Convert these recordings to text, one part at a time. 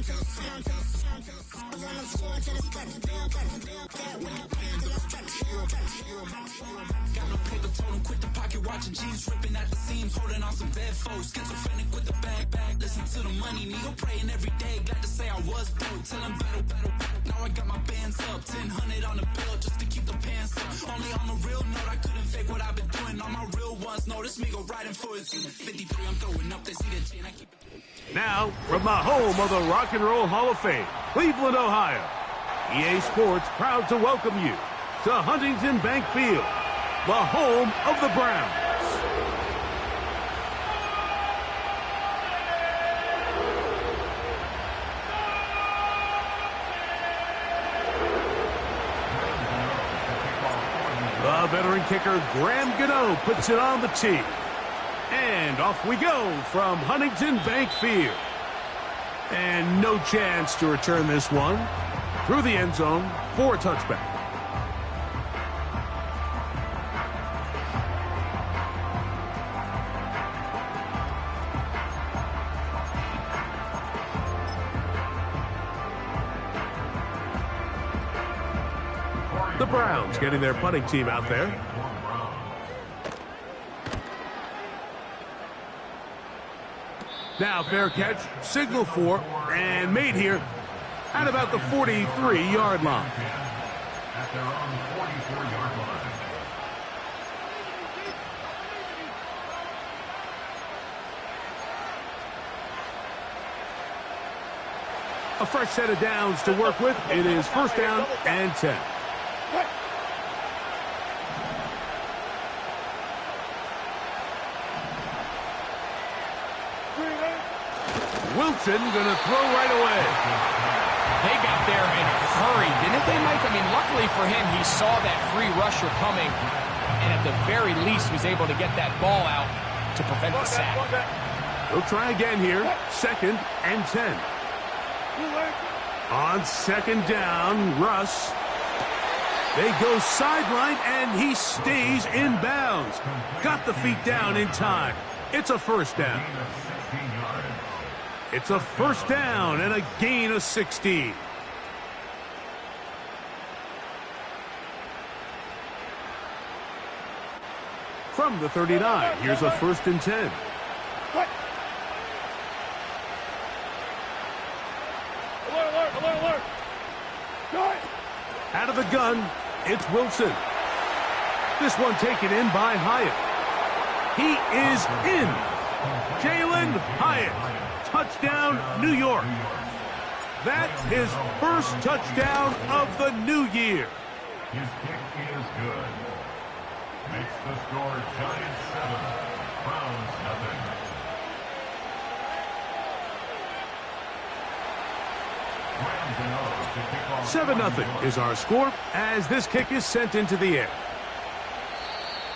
Got no paper, told him quit the pocket watching jeans ripping at the seams, holding on some bad foes, schizophrenic with the bag, listen to the money, nigga praying every day, glad to say I was broke, till I'm battle, now I got my bands up, 1000 on the bill just to keep the pants up, only on the real note, I couldn't fake what I've been doing, all my real ones know this nigga riding for his 53, I'm throwing up, they see the chain, I keep it. Now, from the home of the Rock and Roll Hall of Fame, Cleveland, Ohio, EA Sports proud to welcome you to Huntington Bank Field, the home of the Browns. The veteran kicker Graham Gano puts it on the tee. And off we go from Huntington Bank Field. And no chance to return this one through the end zone for a touchback. The Browns getting their punting team out there. Now fair catch, signal for, and made here at about the 43-yard line. At their own 44-yard line. A fresh set of downs to work with. It is first down and 10. Wilson going to throw right away. They got there and hurried, didn't they, Mike? I mean, luckily for him, he saw that free rusher coming, and at the very least was able to get that ball out to prevent the sack. We'll try again here. Second and 10. On second down, Russ. They go sideline, and he stays in bounds. Got the feet down in time. It's a first down. It's a first down and a gain of 16. From the 39, here's a first and 10. Alert. Out of the gun, it's Wilson. This one taken in by Hyatt. He is in. Jalen Hyatt. Touchdown, New York. That's his first touchdown of the new year. His kick is good. Makes the score Giants 7, Browns nothing. 7-0 is our score as this kick is sent into the air.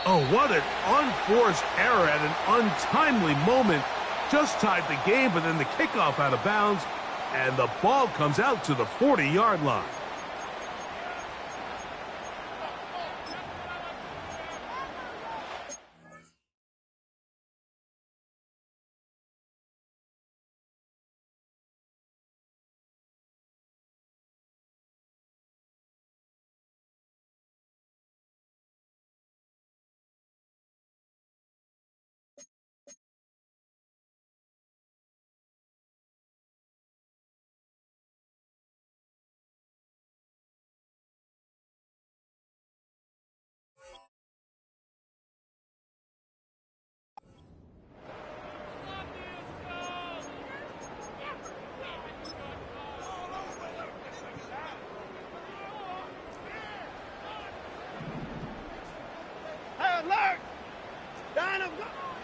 Oh, what an unforced error at an untimely moment. Just tied the game, but then the kickoff out of bounds, and the ball comes out to the 40-yard line.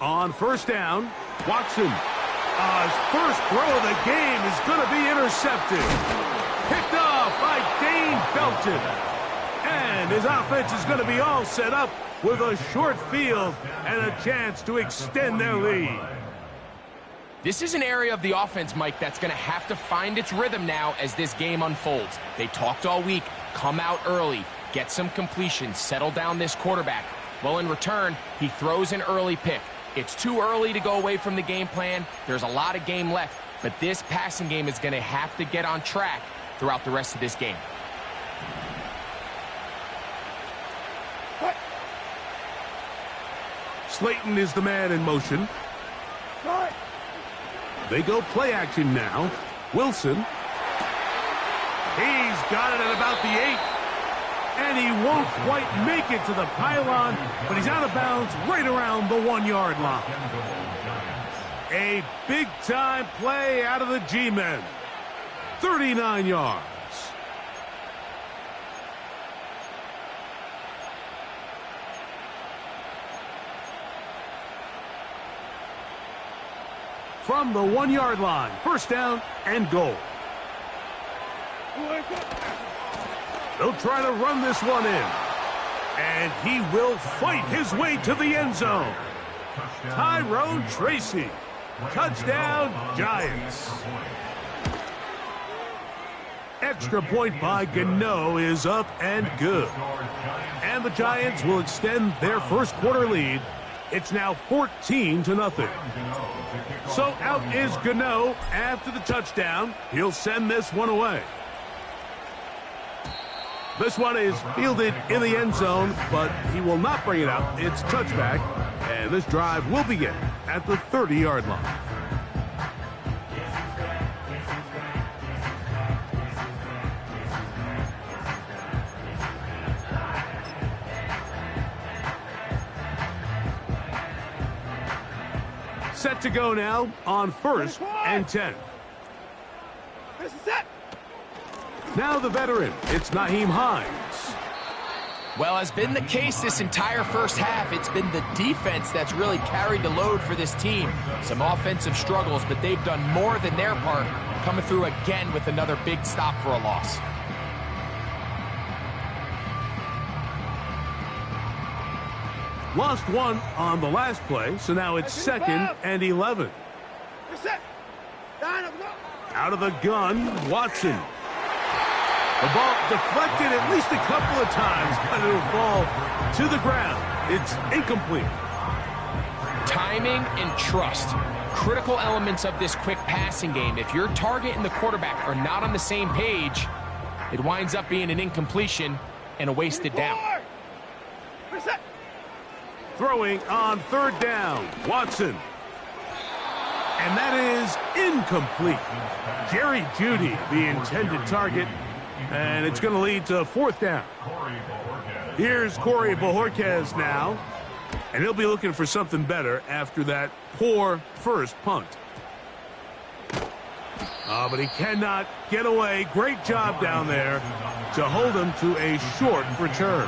On first down, Watson. His first throw of the game is going to be intercepted. Picked off by Dane Belton. And his offense is going to be all set up with a short field and a chance to extend their lead. This is an area of the offense, Mike, that's going to have to find its rhythm now as this game unfolds. They talked all week, come out early, get some completion, settle down this quarterback. Well, in return, he throws an early pick. It's too early to go away from the game plan. There's a lot of game left. but this passing game is going to have to get on track throughout the rest of this game. Slayton is the man in motion. They go play action now. Wilson. He's got it at about the 8. And he won't quite make it to the pylon, but he's out of bounds right around the 1-yard line. A big-time play out of the G-men. 39 yards. From the 1-yard line, first down and goal. They'll try to run this one in. And he will fight his way to the end zone. Tyrone Tracy. Touchdown, Giants. Extra point by Gano is up and good. And the Giants will extend their first quarter lead. It's now 14-0. So out is Gano after the touchdown. He'll send this one away. This one is fielded in the end zone, but he will not bring it up. It's touchback, and this drive will begin at the 30-yard line. Set to go now on 1st and 10. This is it. Now the veteran, it's Nyheim Hines. Well, as been the case this entire first half, it's been the defense that's really carried the load for this team. Some offensive struggles, but they've done more than their part, coming through again with another big stop for a loss. Lost one on the last play, so now it's 2nd and 11. Out of the gun, Watson. The ball deflected at least a couple of times, but it'll fall to the ground. It's incomplete. Timing and trust. Critical elements of this quick passing game. If your target and the quarterback are not on the same page, it winds up being an incompletion and a wasted down. Throwing on 3rd down, Watson. And that is incomplete. Jerry Jeudy, the intended target, and it's going to lead to 4th down. Here's Corey Bojorquez now, and he'll be looking for something better after that poor first punt. But he cannot get away. Great job down there to hold him to a short return.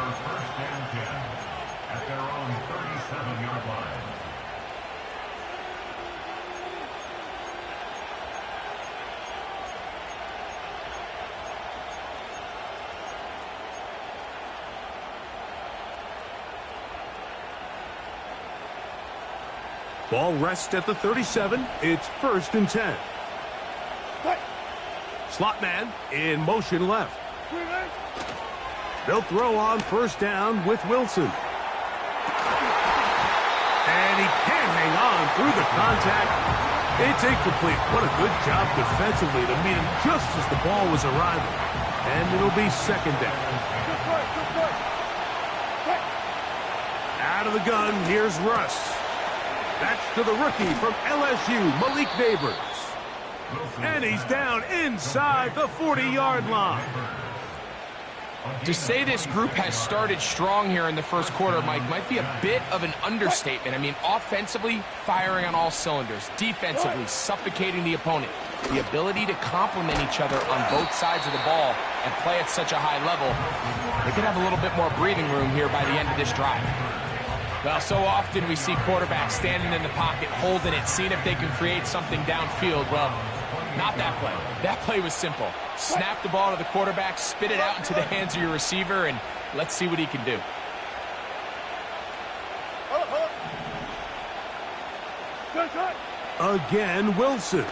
Ball rests at the 37. It's 1st and 10. Slot man in motion left. They'll throw on 1st down with Wilson. And he can't hang on through the contact. It's incomplete. What a good job defensively to meet him just as the ball was arriving. And it'll be 2nd down. Out of the gun, here's Russ. That's to the rookie from LSU, Malik Neighbors. And he's down inside the 40-yard line. To say this group has started strong here in the first quarter, Mike, might be a bit of an understatement. I mean, offensively, firing on all cylinders. Defensively, suffocating the opponent. The ability to complement each other on both sides of the ball and play at such a high level, they could have a little bit more breathing room here by the end of this drive. Well, so often we see quarterbacks standing in the pocket, holding it, seeing if they can create something downfield. Well, not that play. That play was simple. Snap the ball to the quarterback, spit it out into the hands of your receiver, and let's see what he can do. Again, Wilson.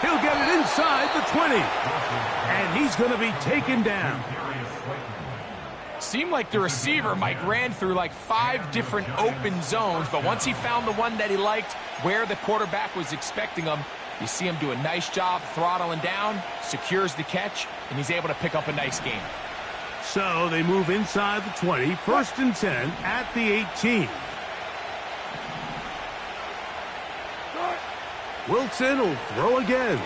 He'll get it inside the 20. And he's going to be taken down. Seemed like the receiver, Mike, ran through like 5 different open zones, but once he found the one that he liked, where the quarterback was expecting him, you see him do a nice job throttling down, secures the catch, and he's able to pick up a nice gain. So they move inside the 20, 1st and 10 at the 18. Wilson will throw again.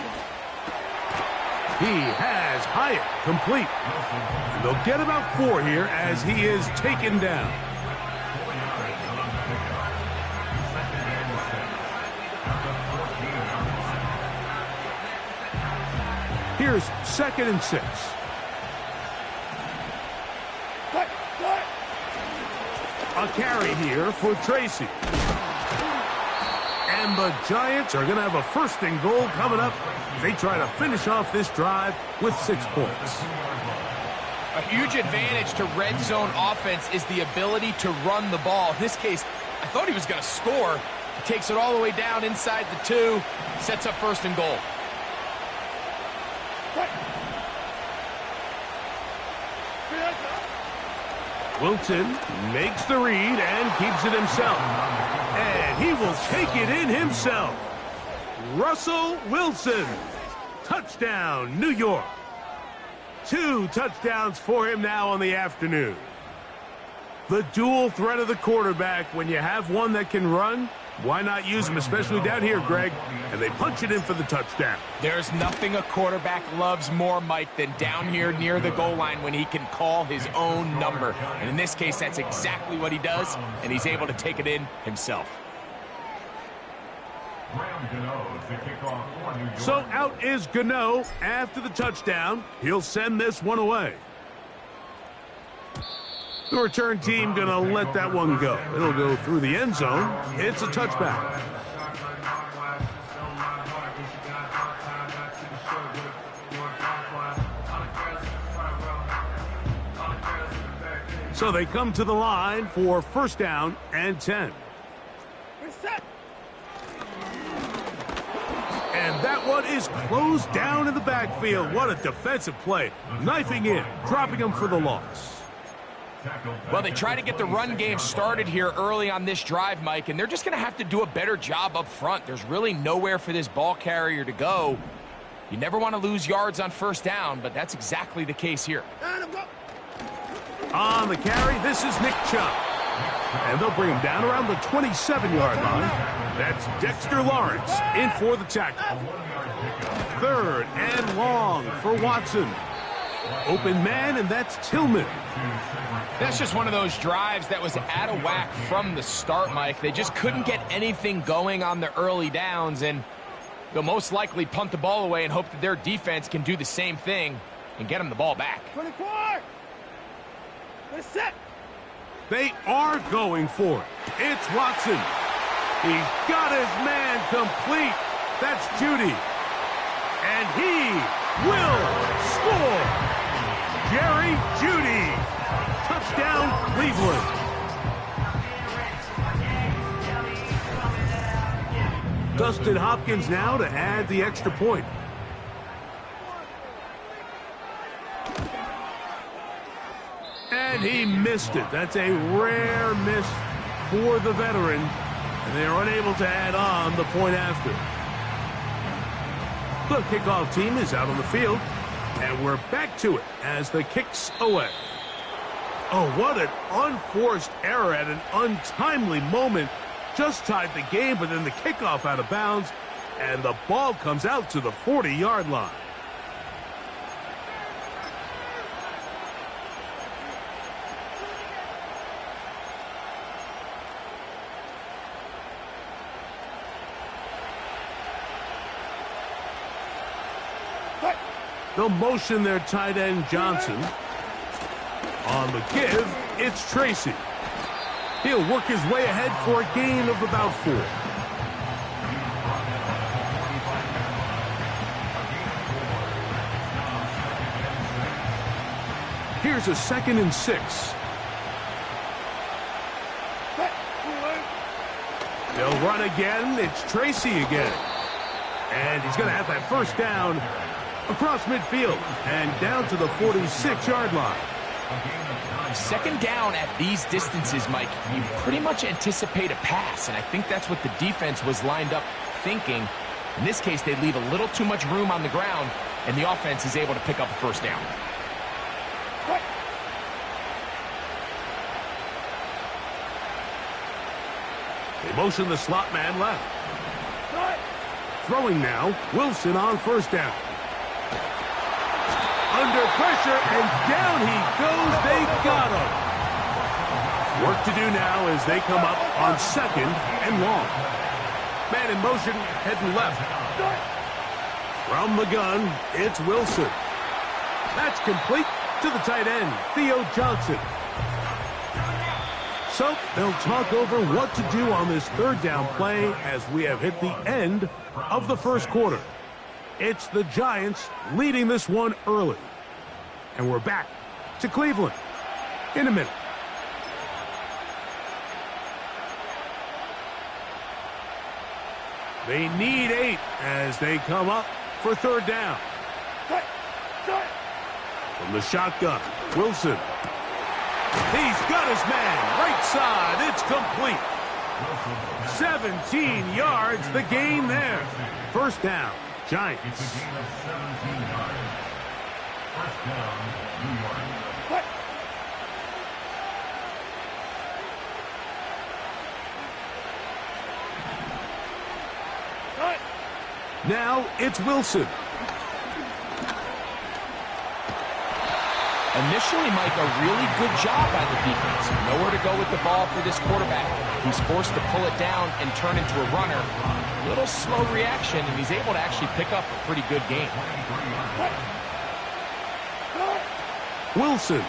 He has Hyatt complete. And they'll get about 4 here as he is taken down. Here's 2nd and 6. A carry here for Tracy. And the Giants are going to have a 1st and goal coming up. They try to finish off this drive with 6 points. A huge advantage to red zone offense is the ability to run the ball. In this case, I thought he was going to score. He takes it all the way down inside the 2, sets up 1st and goal. Wilson makes the read and keeps it himself. And he will take it in himself. Russell Wilson. Touchdown, New York. 2 touchdowns for him now on the afternoon. The dual threat of the quarterback. When you have one that can run, why not use him, especially down here, Greg? And they punch it in for the touchdown. There's nothing a quarterback loves more, Mike, than down here near the goal line when he can call his own number. And in this case, that's exactly what he does, and he's able to take it in himself. So out is Gano after the touchdown. He'll send this one away. The return team going to let that one go. It'll go through the end zone. It's a touchback. So they come to the line for 1st down and 10. And that one is closed down in the backfield. What a defensive play. Knifing in, dropping him for the loss. Well, they try to get the run game started here early on this drive, Mike, and they're just going to have to do a better job up front. There's really nowhere for this ball carrier to go. You never want to lose yards on 1st down, but that's exactly the case here. On the carry, this is Nick Chubb. And they'll bring him down around the 27-yard line. That's Dexter Lawrence in for the tackle. 3rd and long for Watson. Open man, and that's Tillman. That's just one of those drives that was out of whack from the start, Mike. They just couldn't get anything going on the early downs, and they'll most likely punt the ball away and hope that their defense can do the same thing and get them the ball back. 24! They're set! They are going for it. It's Watson. He's got his man complete. That's Judy. And he will score. Jerry Judy. Touchdown, Cleveland. Dustin Hopkins now to add the extra point. And he missed it. That's a rare miss for the veteran. And they are unable to add on the point after. The kickoff team is out on the field. And we're back to it as the kick's away. Oh, what an unforced error at an untimely moment. Just tied the game, but then the kickoff out of bounds. And the ball comes out to the 40-yard line. They'll motion their tight end Johnson. On the give, it's Tracy. He'll work his way ahead for a gain of about 4. Here's a 2nd and 6. They'll run again. It's Tracy again. And he's going to have that 1st down across midfield and down to the 46-yard line. Second down at these distances, Mike, you pretty much anticipate a pass, and I think that's what the defense was lined up thinking. In this case, they leave a little too much room on the ground, and the offense is able to pick up a first down. They motion the slot man left. Throwing now, Wilson on first down. Under pressure, and down he goes. They got him. Work to do now as they come up on second and long. Man in motion, heading left. From the gun, it's Wilson. That's complete to the tight end, Theo Johnson. So they'll talk over what to do on this third down play as we have hit the end of the first quarter. It's the Giants leading this one early. And we're back to Cleveland in a minute. They need 8 as they come up for third down. From the shotgun, Wilson. He's got his man, right side, it's complete. 17 yards, the gain there. First down, Giants. First down, New York. Now it's Wilson. Initially, Mike, a really good job by the defense. Nowhere to go with the ball for this quarterback. He's forced to pull it down and turn into a runner. Little slow reaction, and he's able to actually pick up a pretty good game. Wilson.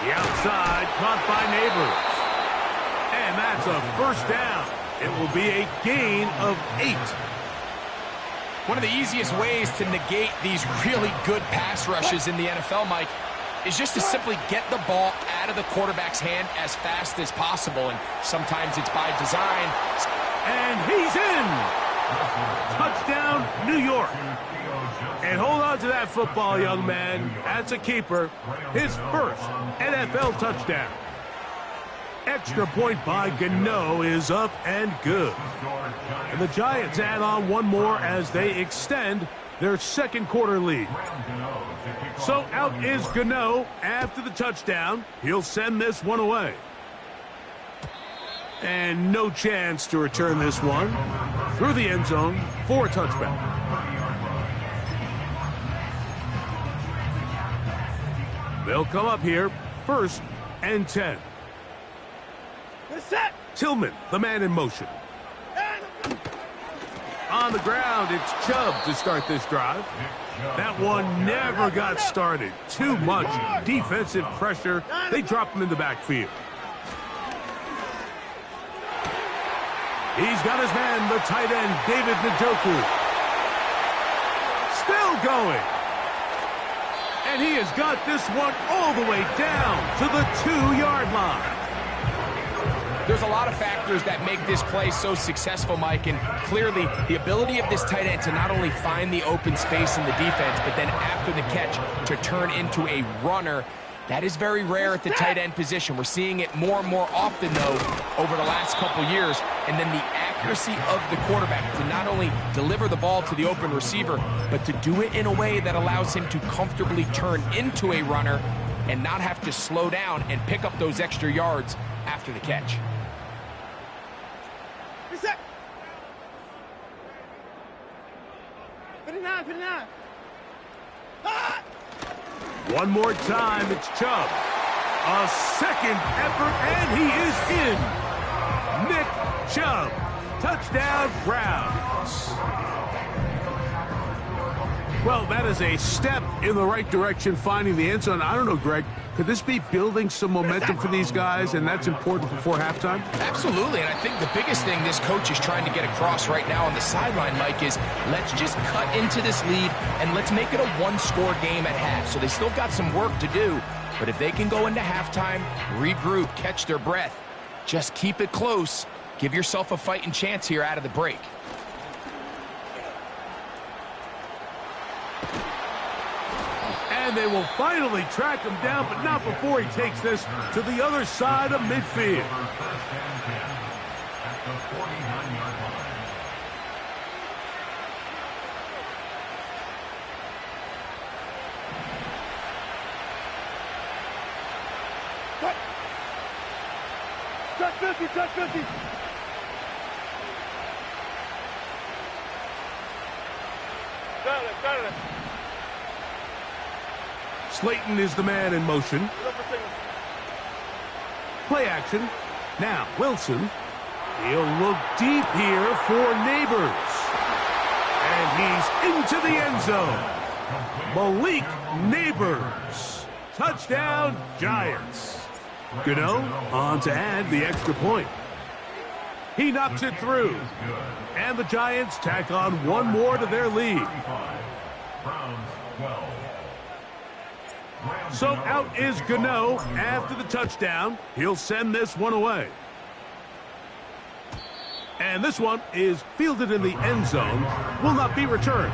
The outside, caught by Neighbors. And that's a first down. It will be a gain of 8. One of the easiest ways to negate these really good pass rushes in the NFL, Mike, is just to simply get the ball out of the quarterback's hand as fast as possible. And sometimes it's by design. And he's in. Touchdown, New York. And hold on to that football, young man. That's a keeper. His first NFL touchdown. Extra point by Gano is up and good. And the Giants add on one more as they extend their second quarter lead. So out is Gano after the touchdown. He'll send this one away. And no chance to return this one through the end zone for a touchback. They'll come up here, 1st and 10. Set. Tillman, the man in motion. On the ground, it's Chubb to start this drive. That one never got started. Too much defensive pressure. They drop him in the backfield. He's got his man, the tight end, David Njoku. Still going. And he has got this one all the way down to the 2-yard line. There's a lot of factors that make this play so successful, Mike, and clearly the ability of this tight end to not only find the open space in the defense, but then after the catch to turn into a runner. That is very rare at the tight end position. We're seeing it more and more often, though, over the last couple years. And then the accuracy of the quarterback to not only deliver the ball to the open receiver, but to do it in a way that allows him to comfortably turn into a runner and not have to slow down and pick up those extra yards after the catch. Reset. 59. Ah! One more time, it's Chubb. A second effort, and he is in. Nick Chubb. Touchdown, Browns. Well, that is a step in the right direction, finding the end zone. I don't know, Greg, could this be building some momentum for these guys, and that's important before halftime? Absolutely, and I think the biggest thing this coach is trying to get across right now on the sideline, Mike, is let's just cut into this lead and let's make it a one-score game at half. So they still got some work to do, but if they can go into halftime, regroup, catch their breath, just keep it close, give yourself a fighting chance here out of the break. And they will finally track him down, but not before he takes this to the other side of midfield. First and 10 at the 49-yard line. Touch 50, touch 50. Got it. Slayton is the man in motion. Play action. Now, Wilson. He'll look deep here for Neighbors. And he's into the end zone. Malik Neighbors. Touchdown, Giants. Gano on to add the extra point. He knocks it through. And the Giants tack on one more to their lead. So out is Gano after the touchdown. He'll send this one away. And this one is fielded in the end zone. Will not be returned.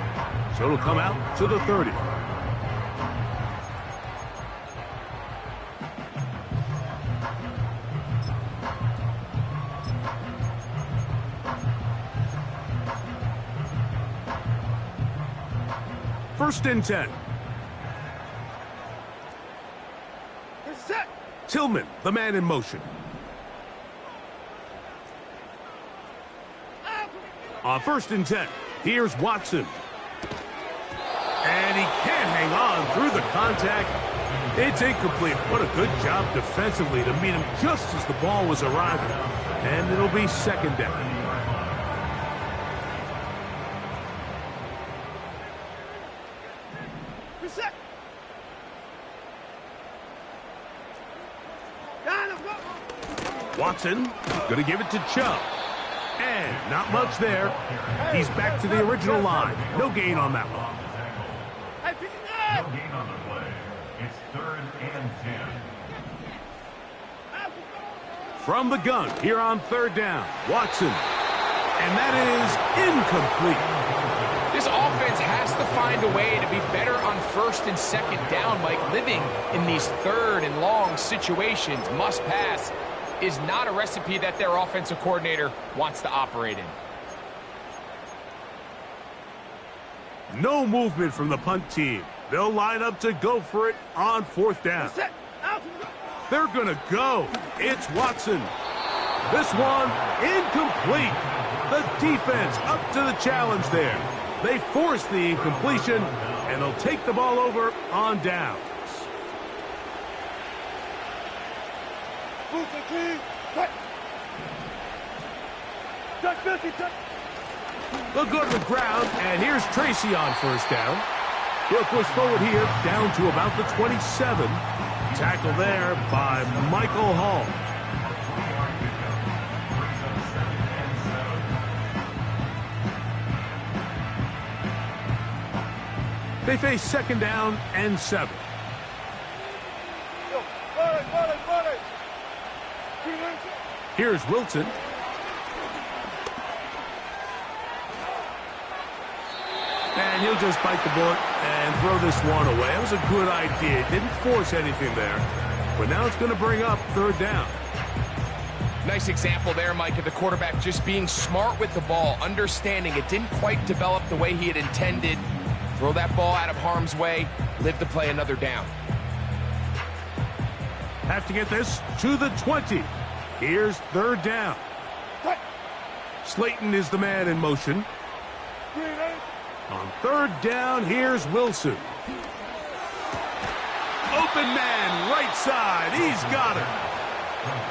So it'll come out to the 30. First and 10. Set. Tillman, the man in motion. On first and 10, here's Watson. And he can't hang on through the contact. It's incomplete. What a good job defensively to meet him just as the ball was arriving. And it'll be second down. Set. Watson going to give it to Chubb. And not much there. He's back to the original line. No gain on that one. No gain on the play. It's third and 10. From the gun here on third down. Watson. And that is incomplete. This offense has to find a way to be better on first and second down, Mike. Living in these third and long situations, must pass, is not a recipe that their offensive coordinator wants to operate in. No movement from the punt team. They'll line up to go for it on fourth down. They're going to go. It's Watson. This one incomplete. The defense up to the challenge there. They force the incompletion, and they'll take the ball over on downs. They'll go to the ground, and here's Tracy on first down. He'll push forward here down to about the 27. Tackle there by Michael Hall. They face second down and 7. Here's Wilson. And he'll just bite the bullet and throw this one away. That was a good idea. Didn't force anything there. But now it's going to bring up third down. Nice example there, Mike, of the quarterback just being smart with the ball, understanding it didn't quite develop the way he had intended. Throw that ball out of harm's way, live to play another down. Have to get this to the 20. Here's third down. Slayton is the man in motion. On third down, here's Wilson. Open man, right side. He's got it.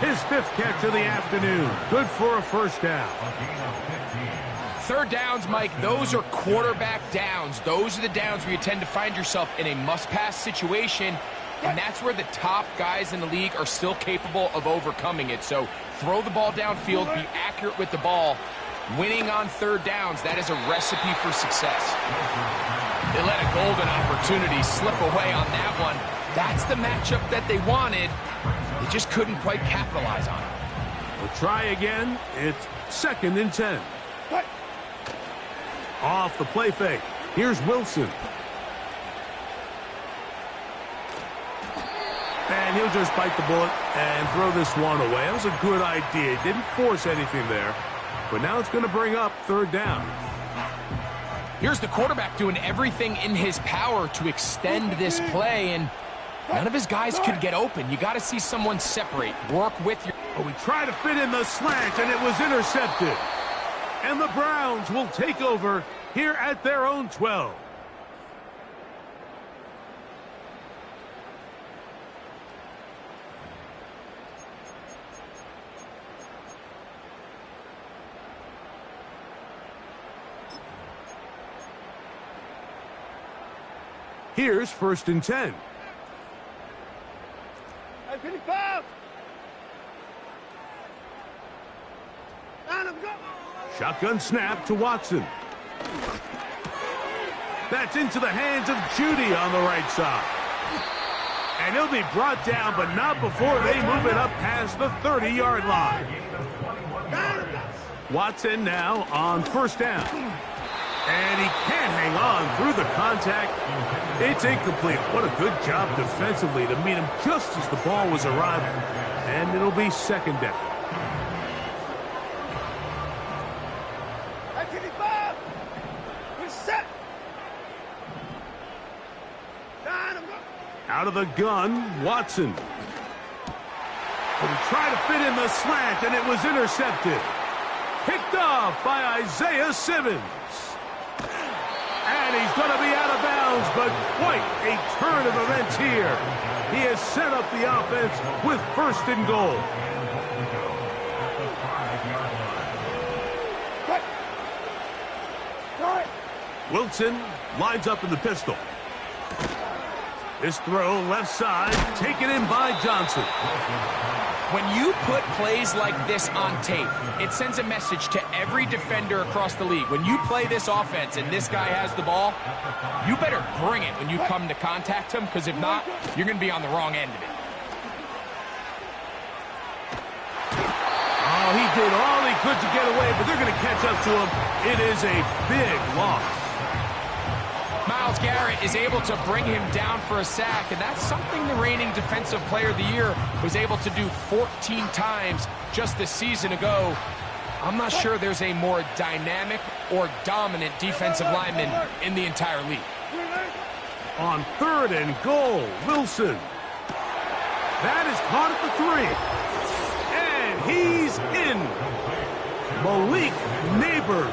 His 5th catch of the afternoon. Good for a first down. Third downs, Mike, those are quarterback downs. Those are the downs where you tend to find yourself in a must-pass situation, and that's where the top guys in the league are still capable of overcoming it. So throw the ball downfield, be accurate with the ball. Winning on third downs, that is a recipe for success. They let a golden opportunity slip away on that one. That's the matchup that they wanted. They just couldn't quite capitalize on it. We'll try again. It's second and 10. Off the play fake. Here's Wilson. And he'll just bite the bullet and throw this one away. That was a good idea. He didn't force anything there. But now it's going to bring up third down. Here's the quarterback doing everything in his power to extend this play, and none of his guys could get open. You got to see someone separate. Work with your... But we try to fit in the slant, and it was intercepted. And the Browns will take over here at their own 12. Here's 1st and 10. Shotgun snap to Watson. That's into the hands of Judy on the right side. And he'll be brought down, but not before they move it up past the 30-yard line. Watson now on 1st down. And he can't hang on through the contact. It's incomplete. What a good job defensively to meet him just as the ball was arriving. And it'll be 2nd down. Out of the gun, Watson. But he tried to fit in the slant, and it was intercepted. Picked off by Isaiah Simmons. And he's going to be out of bounds, but quite a turn of events here. He has set up the offense with 1st and goal. Wilson lines up in the pistol. This throw left side, taken in by Johnson. When you put plays like this on tape, it sends a message to every defender across the league. When you play this offense and this guy has the ball, you better bring it when you come to contact him, because if not, you're going to be on the wrong end of it. Oh, he did all he could to get away, but they're going to catch up to him. It is a big loss. Myles Garrett is able to bring him down for a sack, and that's something the reigning Defensive Player of the Year was able to do 14 times just this season ago. I'm not sure there's a more dynamic or dominant defensive lineman in the entire league. On 3rd and goal, Wilson. That is caught at the 3. And he's in. Malik Neighbors.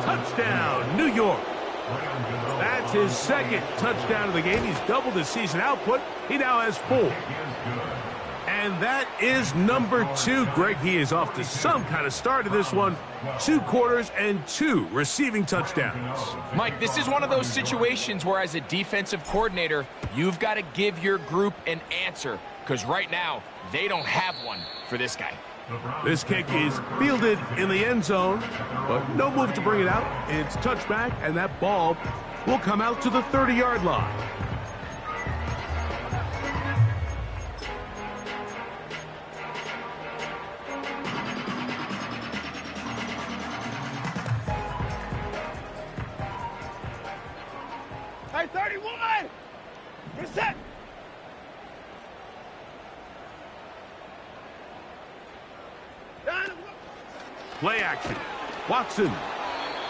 Touchdown, New York. That's his 2nd touchdown of the game. He's doubled his season output. He now has 4. And that is number 2. Greg, he is off to some kind of start in this one. 2 quarters and 2 receiving touchdowns. Mike, this is one of those situations where as a defensive coordinator, you've got to give your group an answer, because right now, they don't have one for this guy. This kick is fielded in the end zone, but no move to bring it out. It's touchback, and that ball will come out to the 30-yard line. Hey, 31! Reset! Play action. Watson.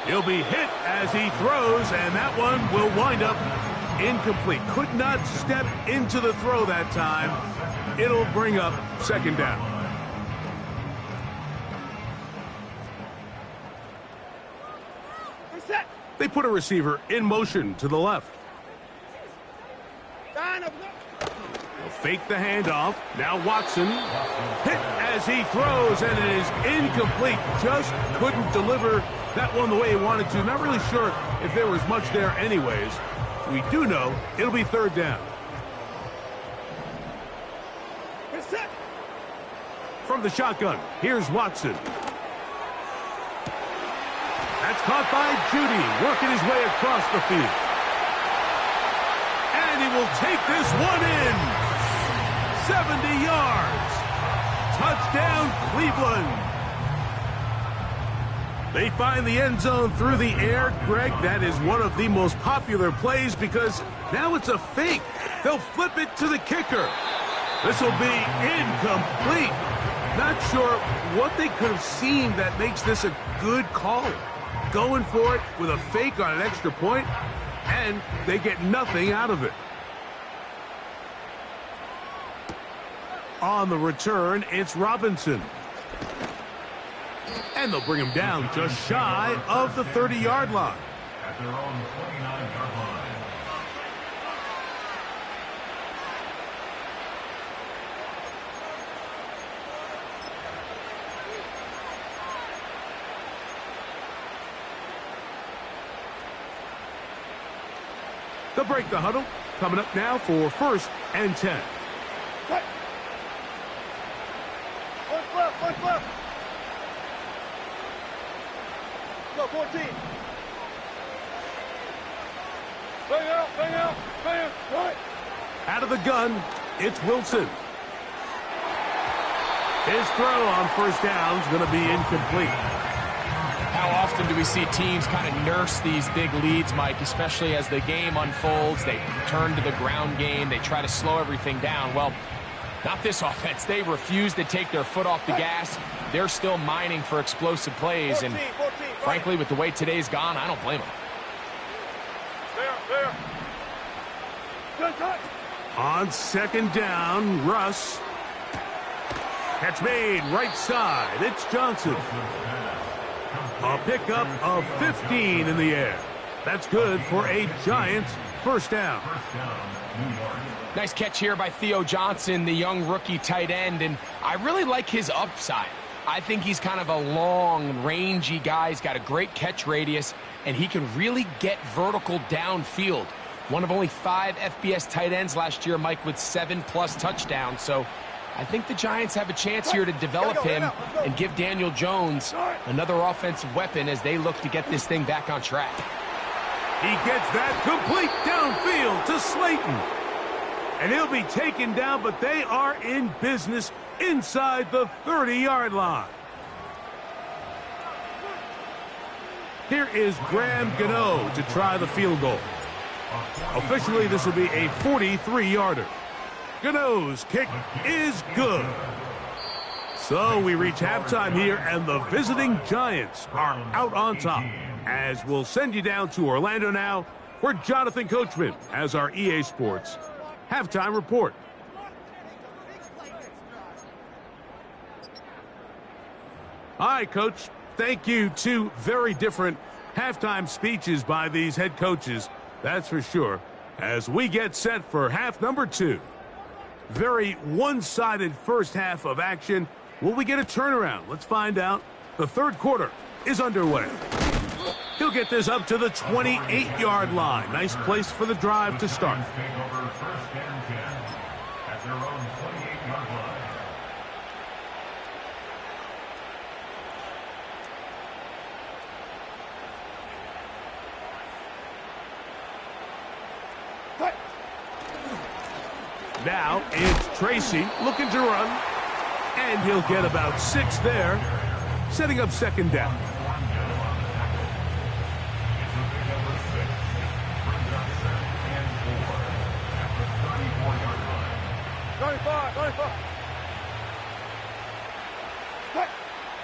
He'll be hit as he throws, and that one will wind up incomplete. Could not step into the throw that time. It'll bring up 2nd down. Reset! They put a receiver in motion to the left. He'll fake the handoff. Now Watson hit as he throws, and it is incomplete. Just couldn't deliver that one the way he wanted to. Not really sure if there was much there anyways. We do know it'll be 3rd down. Reset! From the shotgun, here's Watson. That's caught by Judy, working his way across the field. And he will take this one in. 70 yards. Touchdown, Cleveland. They find the end zone through the air. Greg, that is one of the most popular plays because now it's a fake. They'll flip it to the kicker. This will be incomplete. Not sure what they could have seen that makes this a good call. Going for it with a fake on an extra point, and they get nothing out of it. On the return, it's Robinson. And they'll bring him down just shy of the 30-yard line. At their own 29-yard line. They'll break the huddle. Coming up now for 1st and 10. Cut. One left. Go, 14. Bang out. Right. Out of the gun, it's Wilson. His throw on 1st down is going to be incomplete. How often do we see teams kind of nurse these big leads, Mike, especially as the game unfolds? They turn to the ground game. They try to slow everything down. Well, not this offense. They refuse to take their foot off the gas. They're still mining for explosive plays. And frankly, with the way today's gone, I don't blame them. There. Good touch. On 2nd down, Russ. Catch made right side. It's Johnson. A pickup of 15 in the air. That's good for a Giants 1st down. Nice catch here by Theo Johnson, the young rookie tight end, and I really like his upside. I think he's kind of a long, rangy guy. He's got a great catch radius, and he can really get vertical downfield. One of only 5 FBS tight ends last year, Mike, with 7+ touchdowns. So I think the Giants have a chance here to develop him and give Daniel Jones another offensive weapon as they look to get this thing back on track. He gets that complete downfield to Slayton. And he'll be taken down, but they are in business inside the 30-yard line. Here is Graham Gano to try the field goal. Officially, this will be a 43-yarder. Gano's kick is good. So we reach halftime here, and the visiting Giants are out on top. As we'll send you down to Orlando now, where Jonathan Coachman has our EA Sports halftime report. All right, Coach. Thank you. 2 very different halftime speeches by these head coaches, that's for sure, as we get set for half number 2. Very one-sided first half of action. Will we get a turnaround? Let's find out. The 3rd quarter is underway. He'll get this up to the 28-yard line. Nice place for the drive to start. Take over 1st and 10 at their own 28-yard line. Now it's Tracy looking to run, and he'll get about 6 there, setting up 2nd down.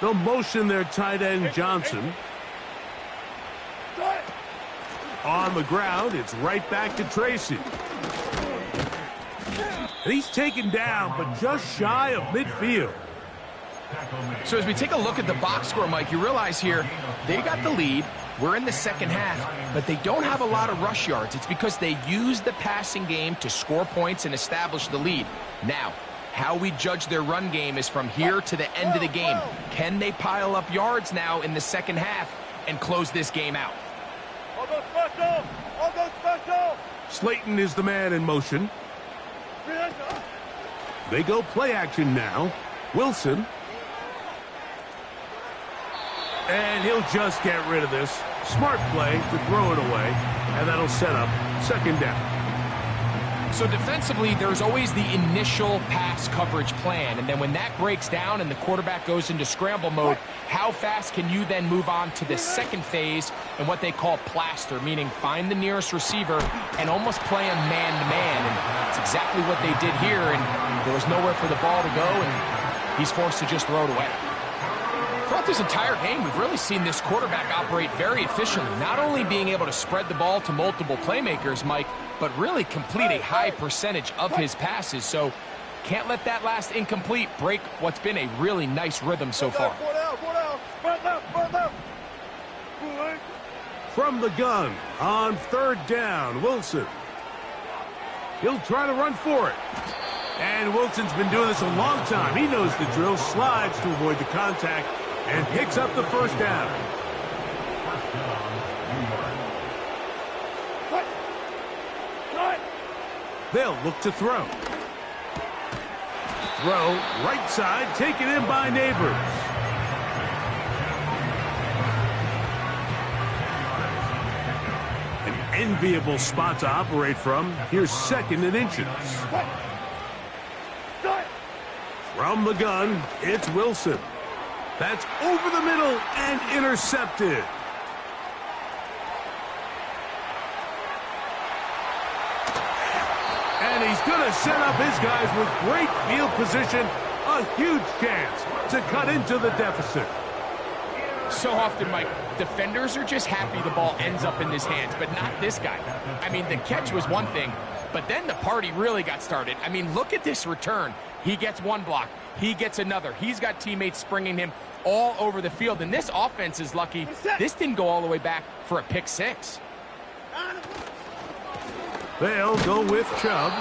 They'll motion their tight end Johnson. On the ground, it's right back to Tracy. And he's taken down, but just shy of midfield. So as we take a look at the box score, Mike, you realize here they got the lead. We're in the 2nd half, but they don't have a lot of rush yards. It's because they use the passing game to score points and establish the lead. Now, how we judge their run game is from here to the end of the game. Can they pile up yards now in the 2nd half and close this game out? All go special. Slayton is the man in motion. They go play action now. Wilson. And he'll just get rid of this. Smart play to throw it away, and that'll set up 2nd down. So defensively, there's always the initial pass coverage plan, and then when that breaks down and the quarterback goes into scramble mode, how fast can you then move on to the second phase and what they call plaster, meaning find the nearest receiver and almost play him man-to-man, and it's exactly what they did here, and there was nowhere for the ball to go, and he's forced to just throw it away. Throughout this entire game, we've really seen this quarterback operate very efficiently, not only being able to spread the ball to multiple playmakers, Mike, but really complete a high percentage of his passes. So can't let that last incomplete break what's been a really nice rhythm so far. From the gun on third down, Wilson. He'll try to run for it. And Wilson's been doing this a long time. He knows the drill, slides to avoid the contact, and picks up the first down. They'll look to throw. Throw, right side, taken in by Neighbors. An enviable spot to operate from. Here's second and inches. From the gun, it's Wilson. That's over the middle and intercepted. And he's going to set up his guys with great field position. A huge chance to cut into the deficit. So often, Mike, defenders are just happy the ball ends up in his hands, but not this guy. I mean, the catch was one thing, but then the party really got started. I mean, look at this return. He gets one block. He gets another. He's got teammates springing him all over the field. And this offense is lucky this didn't go all the way back for a pick six. They'll go with Chubb.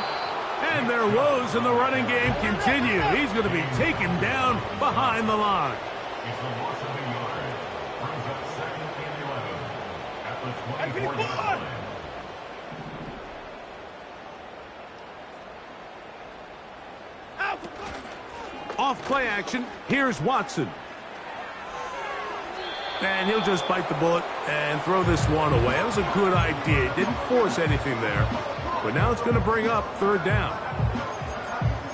And their woes in the running game continue. He's going to be taken down behind the line. It's a loss of a yard. Brings up second and 11 at the 24-yard line. Off play action, here's Watson. And he'll just bite the bullet and throw this one away. That was a good idea. Didn't force anything there. But now it's going to bring up third down.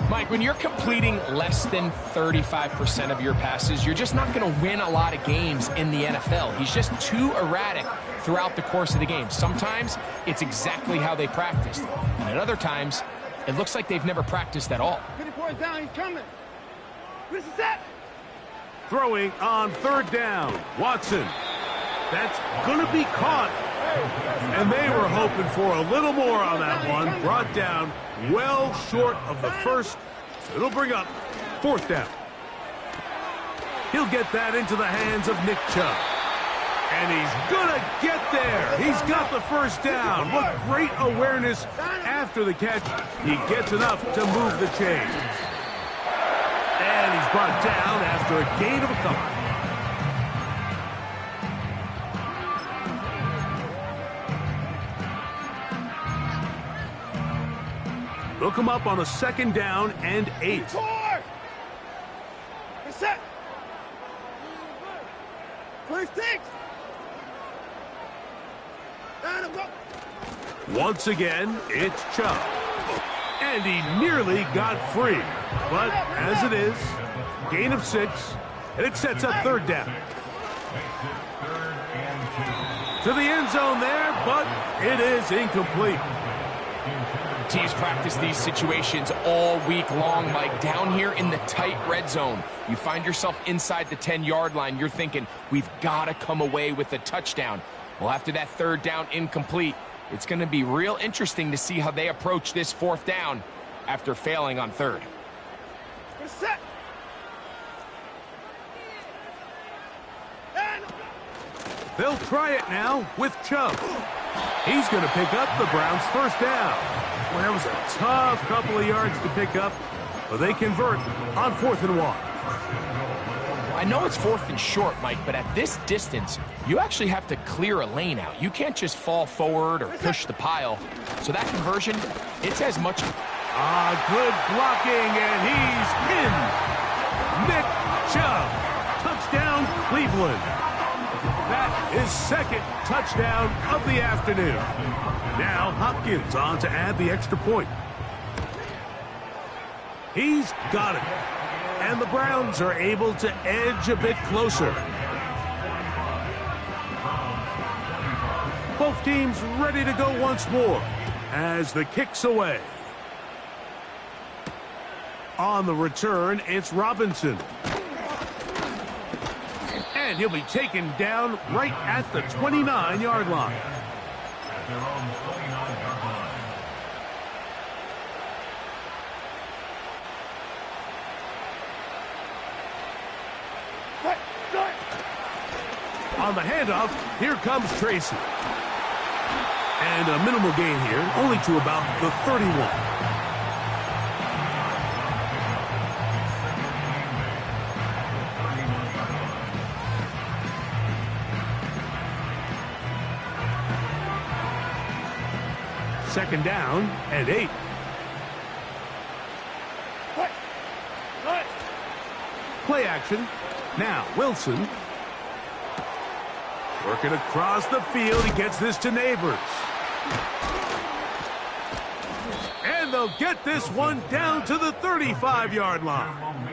Mike, when you're completing less than 35% of your passes, you're just not going to win a lot of games in the NFL. He's just too erratic throughout the course of the game. Sometimes it's exactly how they practiced. And at other times, it looks like they've never practiced at all. 24 down, he's coming. This is that. Throwing on third down, Watson. That's going to be caught. And they were hoping for a little more on that one. Brought down well short of the first. So it'll bring up fourth down. He'll get that into the hands of Nick Chubb. And he's going to get there. He's got the first down. What great awareness after the catch. He gets enough to move the chains. And he's brought down after a gain of a couple. They'll come up on a second down and 8. Set. First six. Once again, it's Chubb. And he nearly got free. But as it is, gain of 6, and it sets up third down. To the end zone there, but it is incomplete. Teams practice these situations all week long, Mike. Down here in the tight red zone, you find yourself inside the 10-yard line. You're thinking, we've got to come away with a touchdown. Well, after that third down incomplete, it's going to be real interesting to see how they approach this fourth down after failing on third. Set. They'll try it now with Chubb. He's going to pick up the Browns' first down. Well, that was a tough couple of yards to pick up, but they convert on 4th and 1. I know it's 4th and short, Mike, but at this distance, you actually have to clear a lane out. You can't just fall forward or push the pile. So that conversion, it's as much... Good blocking, and he's pinned. Nick Chubb. Touchdown, Cleveland. That is second touchdown of the afternoon. Now Hopkins on to add the extra point. He's got it. And the Browns are able to edge a bit closer. Both teams ready to go once more as the kick's away. On the return, it's Robinson. And he'll be taken down right at the 29-yard line. At their own 29-yard line. On the handoff, here comes Tracy. And a minimal gain here, only to about the 31. Second down and 8. Play action. Now Wilson. Working across the field. He gets this to Neighbors. And they'll get this one down to the 35-yard line.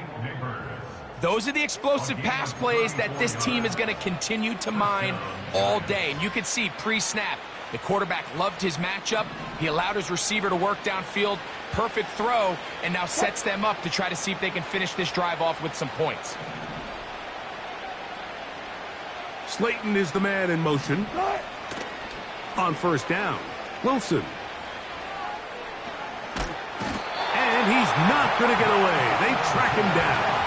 Those are the explosive pass plays that this team is going to continue to mine all day. And you can see pre-snap, the quarterback loved his matchup. He allowed his receiver to work downfield. Perfect throw, and now sets them up to try to see if they can finish this drive off with some points. Slayton is the man in motion. On first down, Wilson. And he's not going to get away. They track him down.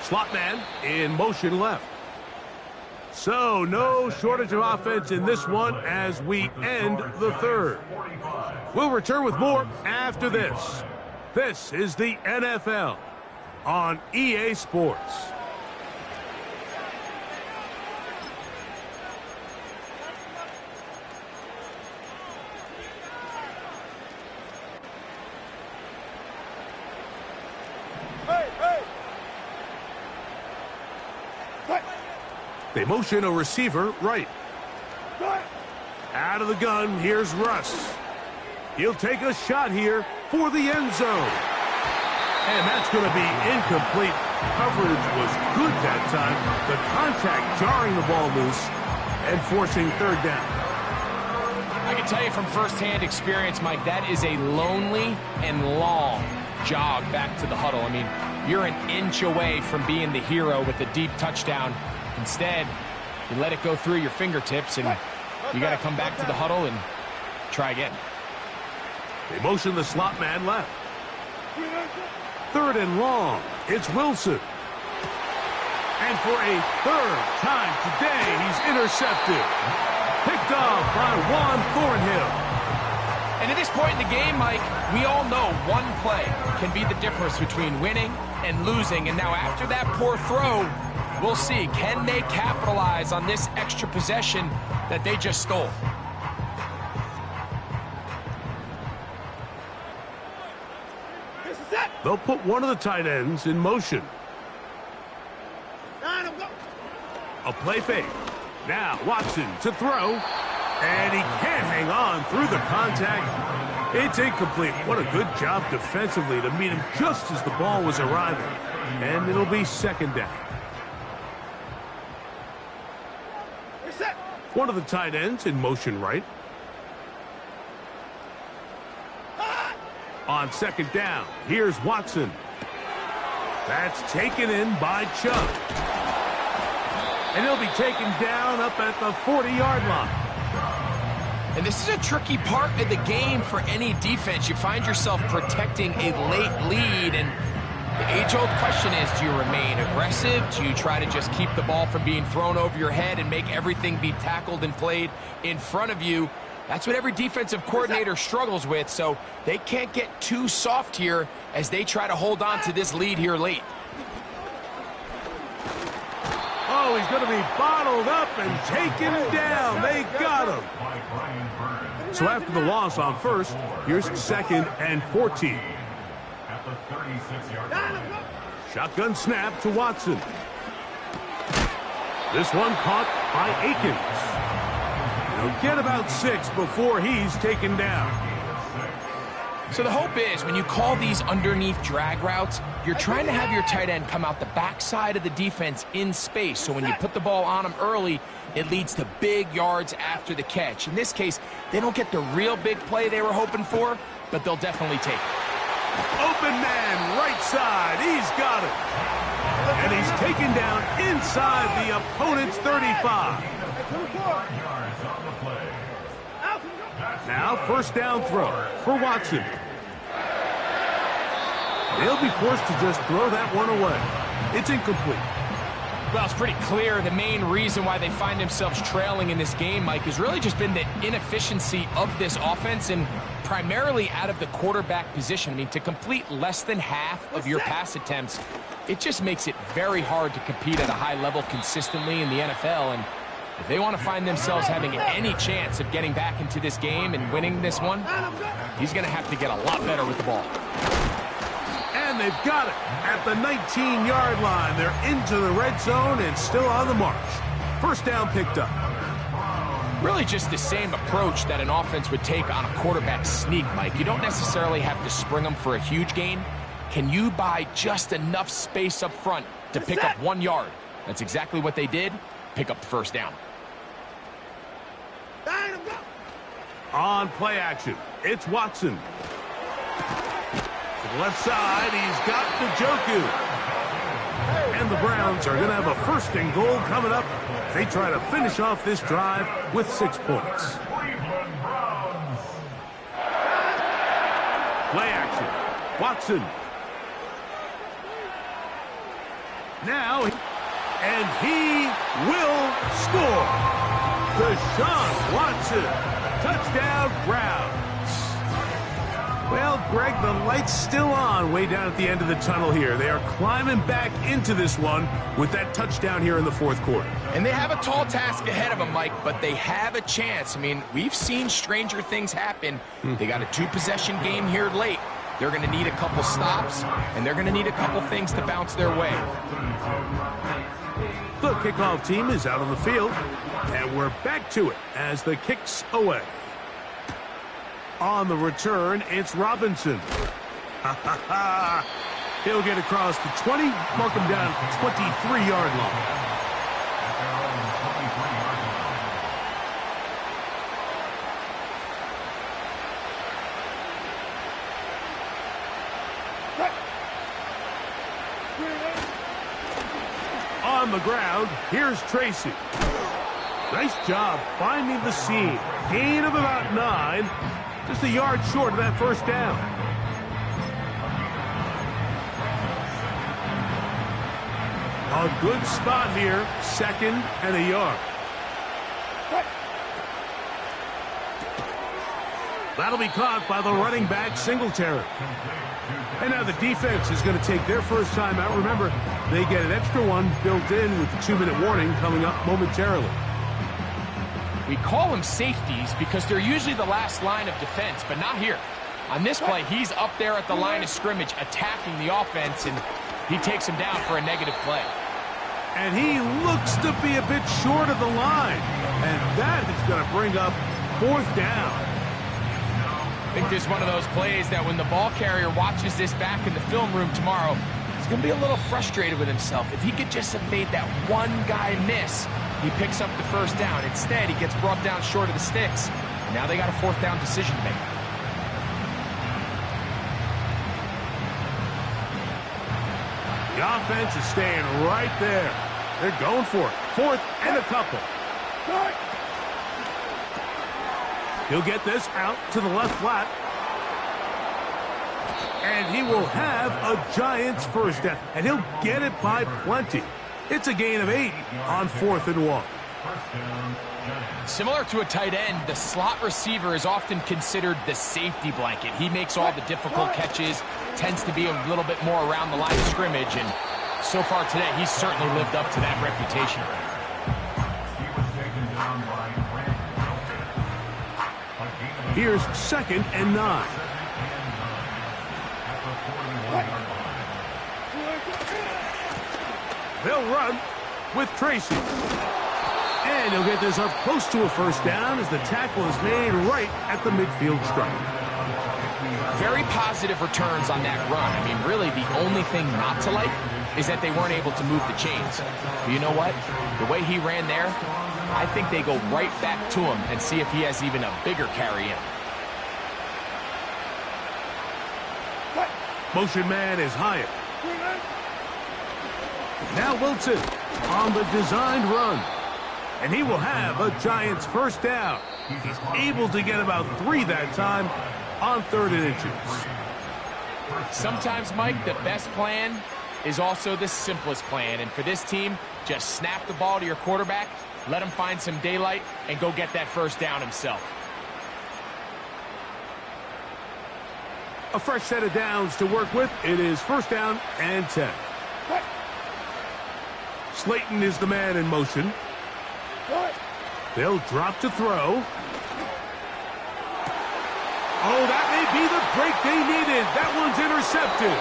Slot man in motion left. So no shortage of offense in this one as we end the third. We'll return with more after this. This is the NFL on EA Sports. They motion a receiver right. Out of the gun, here's Russ. He'll take a shot here for the end zone. And that's going to be incomplete. Coverage was good that time. The contact jarring the ball loose and forcing third down. I can tell you from firsthand experience, Mike, that is a lonely and long jog back to the huddle. I mean, you're an inch away from being the hero with a deep touchdown. Instead, you let it go through your fingertips, and you got to come back to the huddle and try again. They motion the slot man left. Third and long. It's Wilson. And for a third time today, he's intercepted. Picked off by Juan Thornhill. And at this point in the game, Mike, we all know one play can be the difference between winning and losing. And now after that poor throw, we'll see, can they capitalize on this extra possession that they just stole? They'll put one of the tight ends in motion. A play fake. Now Watson to throw. And he can't hang on through the contact. It's incomplete. What a good job defensively to meet him just as the ball was arriving. And it'll be second down. One of the tight ends in motion right. On second down, here's Watson. That's taken in by Chubb. And he'll be taken down up at the 40-yard line. And this is a tricky part of the game for any defense. You find yourself protecting a late lead, and the age-old question is, do you remain aggressive? Do you try to just keep the ball from being thrown over your head and make everything be tackled and played in front of you? That's what every defensive coordinator struggles with, so they can't get too soft here as they try to hold on to this lead here late. Oh, he's going to be bottled up and taken down. They got him. So after the loss on first, here's 2nd and 14. At the 36-yard line. Shotgun snap to Watson. This one caught by Akins. He'll get about 6 before he's taken down. So the hope is when you call these underneath drag routes, you're trying to have your tight end come out the backside of the defense in space. So when you put the ball on him early, it leads to big yards after the catch. In this case, they don't get the real big play they were hoping for, but they'll definitely take it. Open man, right side. He's got it. And he's taken down inside the opponent's 35. Now, first down throw for Watson. They'll be forced to just throw that one away. It's incomplete. Well, it's pretty clear the main reason why they find themselves trailing in this game, Mike, has really just been the inefficiency of this offense and primarily out of the quarterback position. I mean, to complete less than half of your pass attempts, it just makes it very hard to compete at a high level consistently in the NFL. And if they want to find themselves having any chance of getting back into this game and winning this one, he's going to have to get a lot better with the ball. And they've got it at the 19-yard line. They're into the red zone and still on the march. First down picked up. Really just the same approach that an offense would take on a quarterback sneak, Mike. You don't necessarily have to spring them for a huge gain. Can you buy just enough space up front to pick up 1 yard? That's exactly what they did. Pick up the first down. On play action, it's Watson. To the left side, he's got Njoku. And the Browns are going to have a first and goal coming up. They try to finish off this drive with 6 points. Play action, Watson. Now, and he will score. Deshaun Watson, touchdown Browns. Well, Greg, the light's still on way down at the end of the tunnel here. They are climbing back into this one with that touchdown here in the fourth quarter. And they have a tall task ahead of them, Mike, but they have a chance. I mean, we've seen stranger things happen. They got a 2-possession game here late. They're going to need a couple stops, and they're going to need a couple things to bounce their way. The kickoff team is out on the field, and we're back to it as the kick's away. On the return, it's Robinson. He'll get across the 20, mark him down at the 23-yard line. On the ground, here's Tracy. Nice job finding the seam. Gain of about 9. Just a yard short of that first down. A good spot here. 2nd and a yard. That'll be caught by the running back, Singletary. And now the defense is going to take their first time out. Remember, they get an extra one built in with the 2-minute warning coming up momentarily. We call them safeties because they're usually the last line of defense, but not here. On this play, he's up there at the line of scrimmage attacking the offense, and he takes him down for a negative play. And he looks to be a bit short of the line, and that is going to bring up 4th down. I think this is one of those plays that when the ball carrier watches this back in the film room tomorrow, he's going to be a little frustrated with himself. If he could just have made that one guy miss, he picks up the first down. Instead, he gets brought down short of the sticks. Now they got a 4th down decision to make. The offense is staying right there. They're going for it. 4th and a couple. He'll get this out to the left flat. And he will have a Giants first down. And he'll get it by plenty. It's a gain of 8 on 4th and 1. Similar to a tight end, the slot receiver is often considered the safety blanket. He makes all the difficult catches, tends to be a little bit more around the line of scrimmage, and So far today, he's certainly lived up to that reputation. He was taken down by Randy Belton. Here's 2nd and 9. At the 41-yard line. They'll run with Tracy. And he'll get this up close to a first down as the tackle is made right at the midfield stripe. Very positive returns on that run. I mean, really, the only thing not to like is that they weren't able to move the chains. But you know what? The way he ran there, I think they go right back to him and see if he has even a bigger carry in. Motion man is Hyatt. Now Wilson on the designed run. And he will have a Giants first down. He's able to get about 3 that time on 3rd and inches. Sometimes, Mike, the best plan is also the simplest plan. And for this team, just snap the ball to your quarterback, let him find some daylight, and go get that first down himself. A fresh set of downs to work with. It is 1st down and 10. Slayton is the man in motion. They'll drop to throw. Oh, that may be the break they needed. That one's intercepted.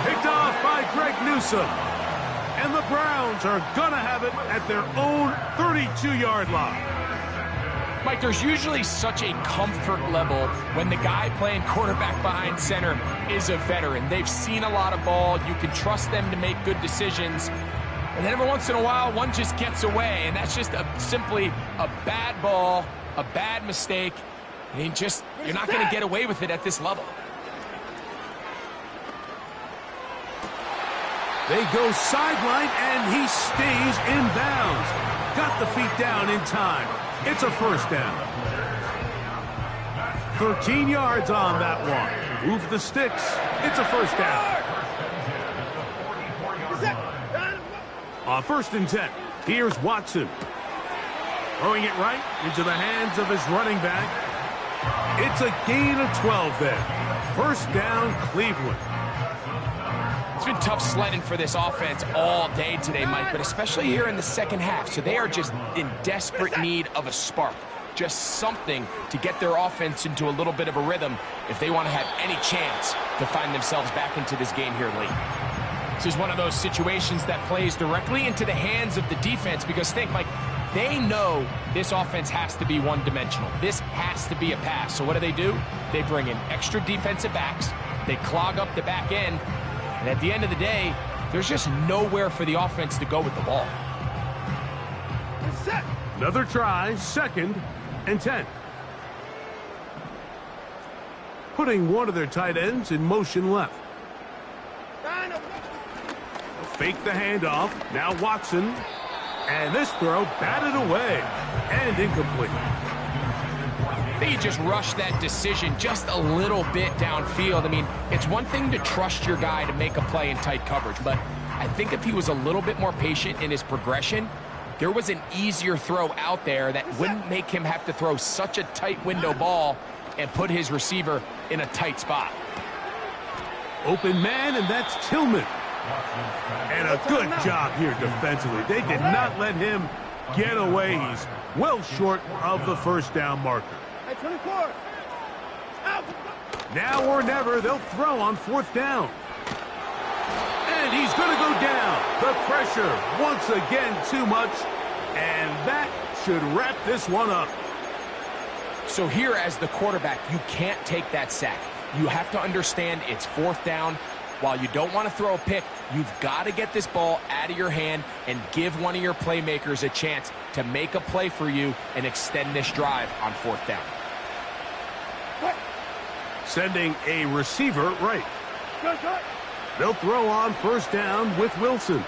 Picked off by Greg Newsome. And the Browns are going to have it at their own 32-yard line. Mike, there's usually such a comfort level when the guy playing quarterback behind center is a veteran. They've seen a lot of ball. You can trust them to make good decisions. And then every once in a while, one just gets away, and that's just simply a bad ball, a bad mistake. I mean, you're not going to get away with it at this level. They go sideline, and he stays in bounds. Got the feet down in time. It's a first down. 13 yards on that one. Move the sticks. It's a first down. On 1st and 10, here's Watson. Throwing it right into the hands of his running back. It's a gain of 12 there. First down, Cleveland. It's been tough sledding for this offense all day today, Mike, but especially here in the second half. So they are just in desperate need of a spark. Just something to get their offense into a little bit of a rhythm if they want to have any chance to find themselves back into this game here late. This is one of those situations that plays directly into the hands of the defense because think, Mike, they know this offense has to be one-dimensional. This has to be a pass. So what do? They bring in extra defensive backs. They clog up the back end. And at the end of the day, there's just nowhere for the offense to go with the ball. Another try, 2nd and 10. Putting one of their tight ends in motion left. Fake the handoff. Now Watson. And this throw batted away and incomplete. I think he just rushed that decision just a little bit downfield. I mean, it's one thing to trust your guy to make a play in tight coverage, but I think if he was a little bit more patient in his progression, there was an easier throw out there that wouldn't make him have to throw such a tight window ball and put his receiver in a tight spot. Open man, and that's Tillman. And a good job here defensively. They did not let him get away. He's well short of the first down marker. 24. Out. Now or never, they'll throw on 4th down. And he's going to go down. The pressure, once again, too much. And that should wrap this one up. So here as the quarterback, you can't take that sack. You have to understand it's 4th down. While you don't want to throw a pick, you've got to get this ball out of your hand and give one of your playmakers a chance to make a play for you and extend this drive on 4th down. Sending a receiver right. They'll throw on 1st down with Wilson.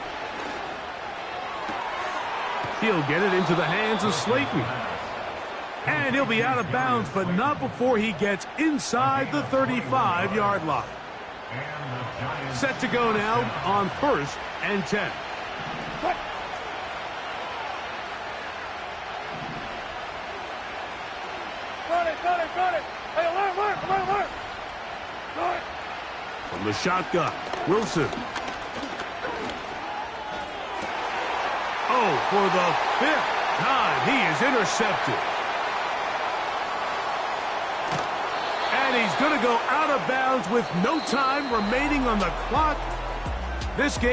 He'll get it into the hands of Slayton. And he'll be out of bounds, but not before he gets inside the 35-yard line. Set to go now on 1st and 10. Got it. Hey, alert. From the shotgun, Wilson. Oh, for the 5th time, he is intercepted. And he's going to go out of bounds with no time remaining on the clock. This game